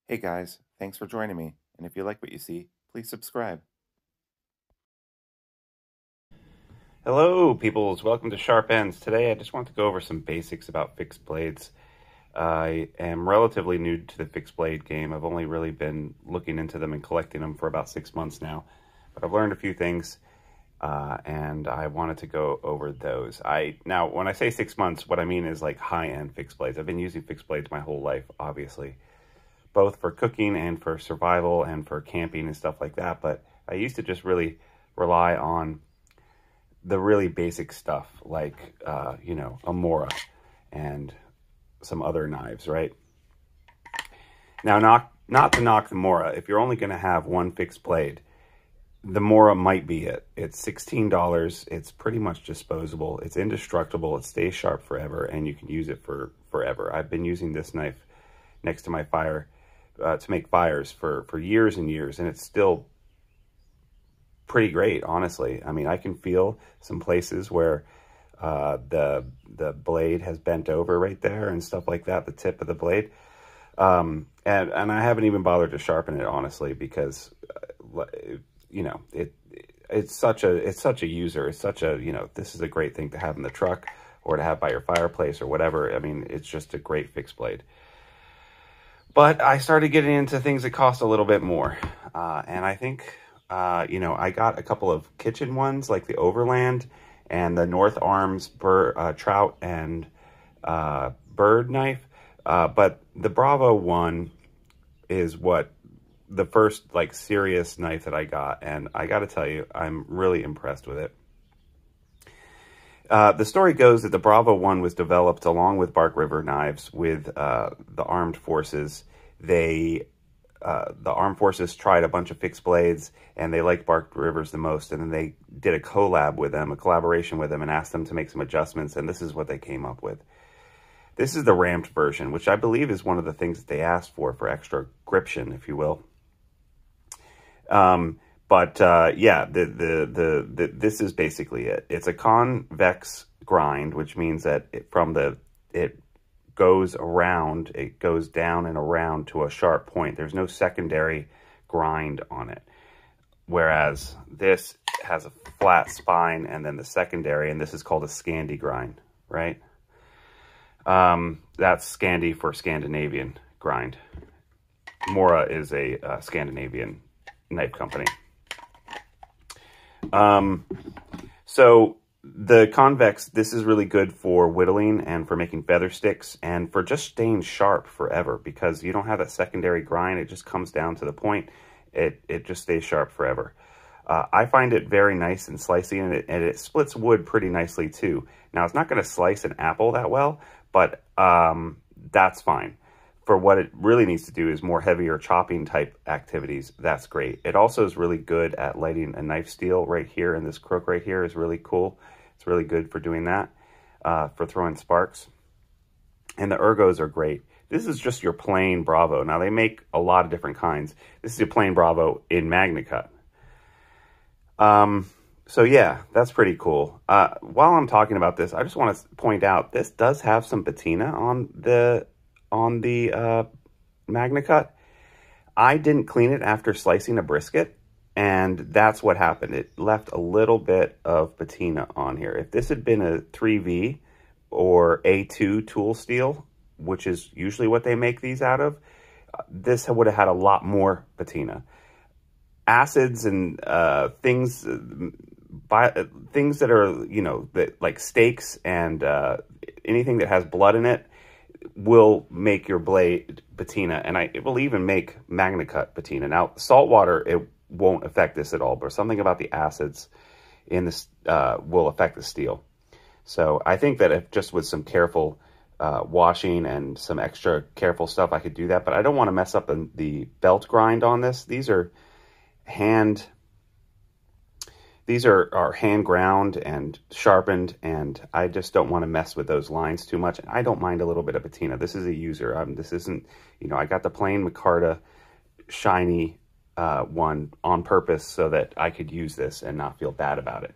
Hey guys, thanks for joining me, and if you like what you see, please subscribe. Hello, peoples. Welcome to Sharp Ends. Today, I just want to go over some basics about fixed blades. I am relatively new to the fixed blade game. I've only really been looking into them and collecting them for about 6 months now, but I've learned a few things, and I wanted to go over those. Now, when I say 6 months, what I mean is like high-end fixed blades. I've been using fixed blades my whole life, obviously, both for cooking and for survival and for camping and stuff like that. But I used to just really rely on the really basic stuff like, a Mora and some other knives, right? Now, not to knock the Mora. If you're only going to have one fixed blade, the Mora might be it. It's $16. It's pretty much disposable. It's indestructible. It stays sharp forever, and you can use it for forever. I've been using this knife next to my fire to make fires for years and years, and it's still pretty great, honestly. I mean, I can feel some places where the blade has bent over right there and stuff like that, the tip of the blade. And I haven't even bothered to sharpen it, honestly, because it's such a user. It's such a, this is a great thing to have in the truck or to have by your fireplace or whatever. I mean, it's just a great fixed blade. But I started getting into things that cost a little bit more. And I think I got a couple of kitchen ones like the Overland and the North Arms trout and bird knife. But the Bravo one is what the first like serious knife that I got. And I got to tell you, I'm really impressed with it. The story goes that the Bravo one was developed along with Bark River knives with the armed forces. The armed forces tried a bunch of fixed blades, and they liked Bark Rivers the most, and then they did a collaboration with them, and asked them to make some adjustments, and this is what they came up with. This is the ramped version, which I believe is one of the things that they asked for extra gription, if you will. This is basically it. It's a convex grind, which means that it goes around, it goes down and around to a sharp point. There's no secondary grind on it. Whereas this has a flat spine and then the secondary, and this is called a Scandi grind, right? That's Scandi for Scandinavian grind. Mora is a Scandinavian knife company. So the convex, this is really good for whittling and for making feather sticks and for just staying sharp forever, because you don't have that secondary grind. It just comes down to the point. It just stays sharp forever. I find it very nice and slicey, and it splits wood pretty nicely too. Now, it's not going to slice an apple that well, but that's fine. For what it really needs to do is more heavier chopping type activities. That's great. It also is really good at lighting a knife steel right here, and this crook right here is really cool. It's really good for doing that, for throwing sparks. And the ergos are great. This is just your plain Bravo. Now, they make a lot of different kinds. This is a plain Bravo in MagnaCut. So yeah, that's pretty cool. While I'm talking about this, I just want to point out, this does have some patina on the MagnaCut. I didn't clean it after slicing a brisket, and that's what happened. It left a little bit of patina on here. If this had been a 3V or A2 tool steel, which is usually what they make these out of, this would have had a lot more patina. Acids and things that are, like steaks and anything that has blood in it will make your blade patina, and it will even make MagnaCut patina. Now, salt water, it won't affect this at all, but something about the acids in this will affect the steel. So I think that if just with some careful washing and some extra careful stuff, I could do that, but I don't want to mess up the belt grind on this. These are hand ground and sharpened, and I just don't want to mess with those lines too much. I don't mind a little bit of patina. This is a user. This isn't, I got the plain Micarta shiny one on purpose so that I could use this and not feel bad about it.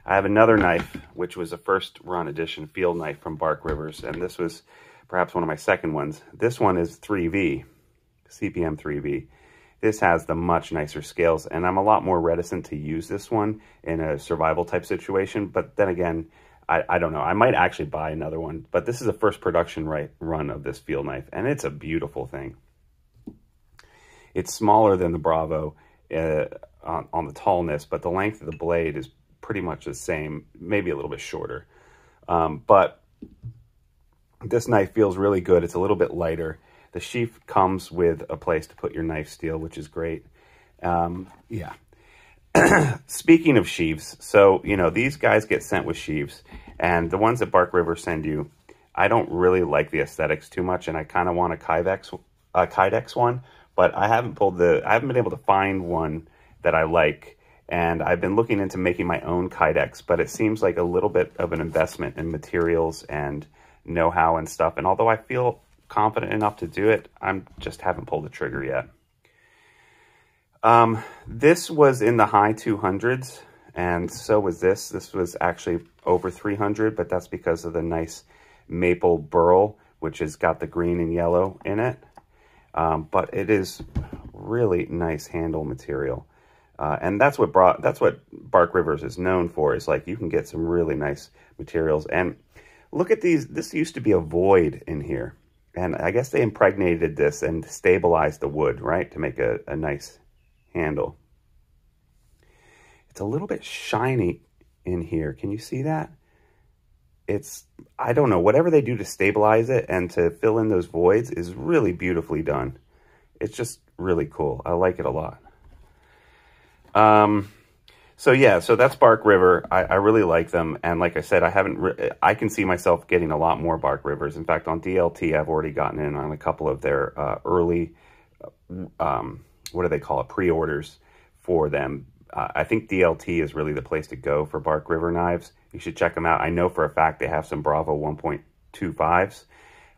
I have another knife, which was a first run edition field knife from Bark Rivers, and this was perhaps one of my second ones. This one is 3V, CPM 3B. This has the much nicer scales, and I'm a lot more reticent to use this one in a survival type situation. But then again, I don't know. I might actually buy another one. But this is the first production run of this field knife, and it's a beautiful thing. It's smaller than the Bravo on the tallness, but the length of the blade is pretty much the same, maybe a little bit shorter. But this knife feels really good. It's a little bit lighter. The sheath comes with a place to put your knife steel, which is great. Yeah. Speaking of sheaths, so, you know, these guys get sent with sheaths, and the ones that Bark River send you, I don't really like the aesthetics too much, and I kind of want a Kydex one, but I haven't been able to find one that I like, and I've been looking into making my own Kydex, but it seems like a little bit of an investment in materials and know-how and stuff, and although I feel confident enough to do it, I just haven't pulled the trigger yet. This was in the high 200s, and so was this. This was actually over 300, but that's because of the nice maple burl, which has got the green and yellow in it. But it is really nice handle material. And that's what Bark Rivers is known for, is like you can get some really nice materials. And look at these. This used to be a void in here. And I guess they impregnated this and stabilized the wood, right, to make a nice handle. It's a little bit shiny in here. Can you see that? I don't know, whatever they do to stabilize it and to fill in those voids is really beautifully done. It's just really cool. I like it a lot. So yeah, so that's Bark River. I really like them. And like I said, I can see myself getting a lot more Bark Rivers. In fact, on DLT, I've already gotten in on a couple of their early, what do they call it, pre-orders for them. I think DLT is really the place to go for Bark River knives. You should check them out. I know for a fact they have some Bravo 1.25s,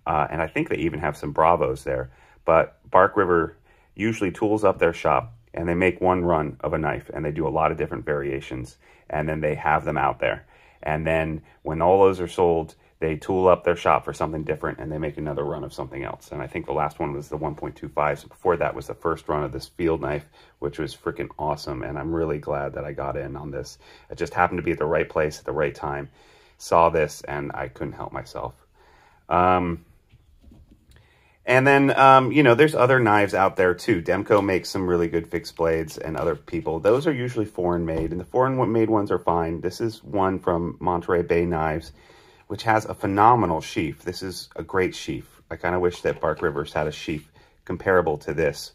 and I think they even have some Bravos there. But Bark River usually tools up their shop, and they make one run of a knife, and they do a lot of different variations, and then they have them out there. And then when all those are sold, they tool up their shop for something different, and they make another run of something else. And I think the last one was the 1.25. So before that was the first run of this field knife, which was freaking awesome. And I'm really glad that I got in on this. I just happened to be at the right place at the right time. Saw this, and I couldn't help myself. And then, you know, there's other knives out there too. Demko makes some really good fixed blades, and other people. Those are usually foreign made, and the foreign made ones are fine. This is one from Monterey Bay Knives, which has a phenomenal sheath. This is a great sheath. I kind of wish that Bark Rivers had a sheath comparable to this,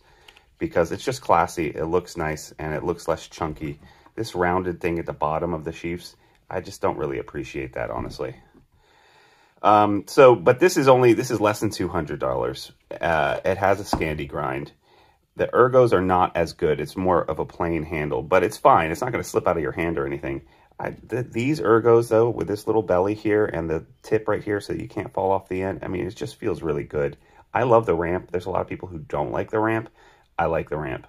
because it's just classy. It looks nice, and it looks less chunky. This rounded thing at the bottom of the sheaths, I just don't really appreciate that, honestly. But this is less than $200. It has a Scandi grind. The ergos are not as good. It's more of a plain handle, but it's fine. It's not going to slip out of your hand or anything. These ergos, though, with this little belly here and the tip right here so you can't fall off the end, I mean, it just feels really good. I love the ramp. There's a lot of people who don't like the ramp. I like the ramp.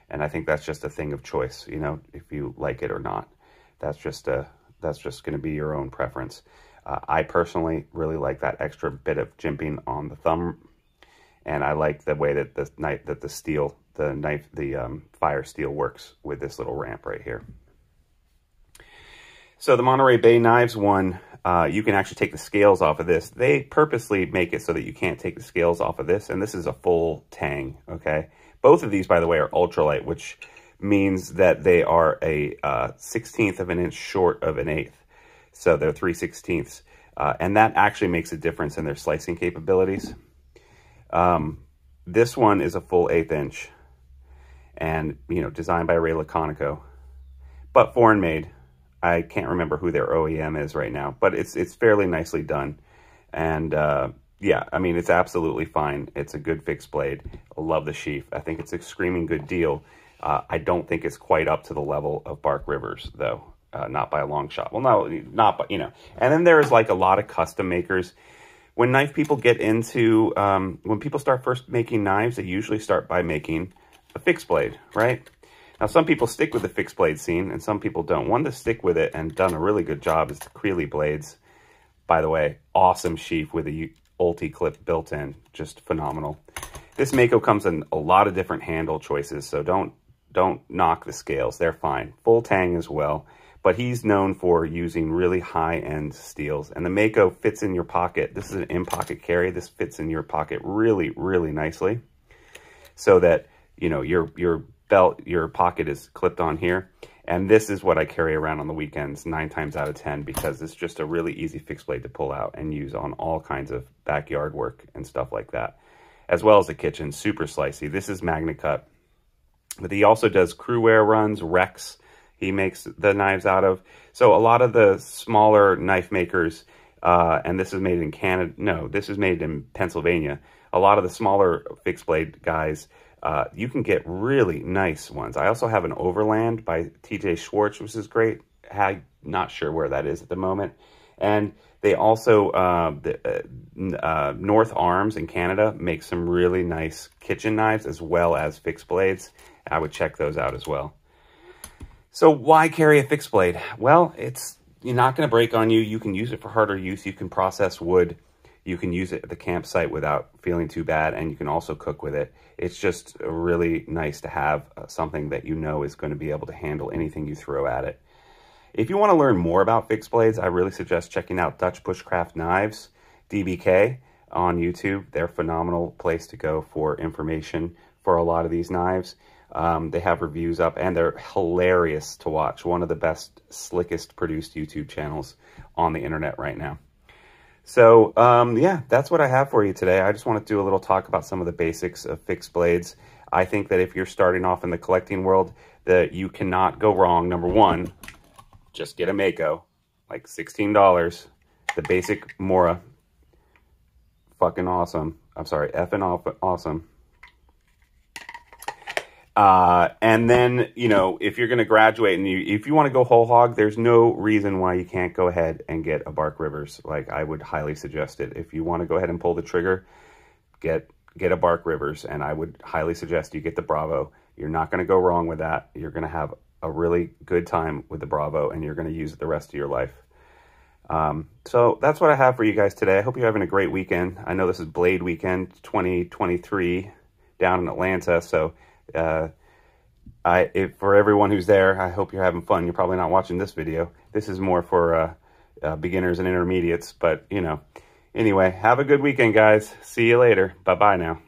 And I think that's just a thing of choice, you know, if you like it or not. That's just going to be your own preference. I personally really like that extra bit of jimping on the thumb, and I like the way that the fire steel works with this little ramp right here. So the Monterey Bay Knives one, you can actually take the scales off of this. They purposely make it so that you can't take the scales off of this, and this is a full tang, okay? Both of these, by the way, are ultralight, which means that they are a 1/16 of an inch short of an eighth. So they're 3/16, and that actually makes a difference in their slicing capabilities. This one is a full 1/8 inch, and, you know, designed by Ray Laconico, but foreign made. I can't remember who their OEM is right now, but it's fairly nicely done. And yeah, I mean, it's absolutely fine. It's a good fixed blade. I love the sheath. I think it's a screaming good deal. I don't think it's quite up to the level of Bark Rivers, though. Not by a long shot. Well, no, not, but, you know. And then there's like a lot of custom makers. When knife people get into, when people start first making knives, they usually start by making a fixed blade, right? Now, some people stick with the fixed blade scene, and some people don't. One to stick with it and done a really good job is the Creeley blades. By the way, awesome sheath with a Ulti clip built in. Just phenomenal. This Mako comes in a lot of different handle choices, so don't knock the scales. They're fine. Full tang as well, but he's known for using really high-end steels. And the Mako fits in your pocket. This is an in-pocket carry. This fits in your pocket really, really nicely, so that, you know, your belt, your pocket is clipped on here. And this is what I carry around on the weekends 9 times out of 10, because it's just a really easy fixed blade to pull out and use on all kinds of backyard work and stuff like that, as well as the kitchen. Super slicey. This is MagnaCut, but he also does Crewware runs, Rex he makes the knives out of. So a lot of the smaller knife makers, and this is made in Canada, no, this is made in Pennsylvania. A lot of the smaller fixed blade guys, you can get really nice ones. I also have an Overland by TJ Schwartz, which is great. I'm not sure where that is at the moment. And they also, North Arms in Canada makes some really nice kitchen knives as well as fixed blades. I would check those out as well. So why carry a fixed blade? Well, you're not going to break on you. You can use it for harder use. You can process wood. You can use it at the campsite without feeling too bad, and you can also cook with it. It's just really nice to have something that you know is going to be able to handle anything you throw at it. If you want to learn more about fixed blades, I really suggest checking out Dutch Bushcraft Knives, DBK, on YouTube. They're a phenomenal place to go for information for a lot of these knives. They have reviews up, and they're hilarious to watch. One of the best, slickest produced YouTube channels on the internet right now. So, yeah, that's what I have for you today. I just want to do a little talk about some of the basics of fixed blades. I think that if you're starting off in the collecting world, that you cannot go wrong. Number one, just get a Mako, like $16. The basic Mora, fucking awesome. I'm sorry, effing awesome. And then, you know, if you're going to graduate and if you want to go whole hog, there's no reason why you can't go ahead and get a Bark Rivers. Like, I would highly suggest it. If you want to go ahead and pull the trigger, get a Bark Rivers, and I would highly suggest you get the Bravo. You're not going to go wrong with that. You're going to have a really good time with the Bravo, and you're going to use it the rest of your life. So that's what I have for you guys today. I hope you're having a great weekend. I know this is Blade Weekend 2023 down in Atlanta, so for everyone who's there, I hope you're having fun. You're probably not watching this video. This is more for beginners and intermediates, but, you know. Anyway, have a good weekend, guys. See you later. Bye-bye now.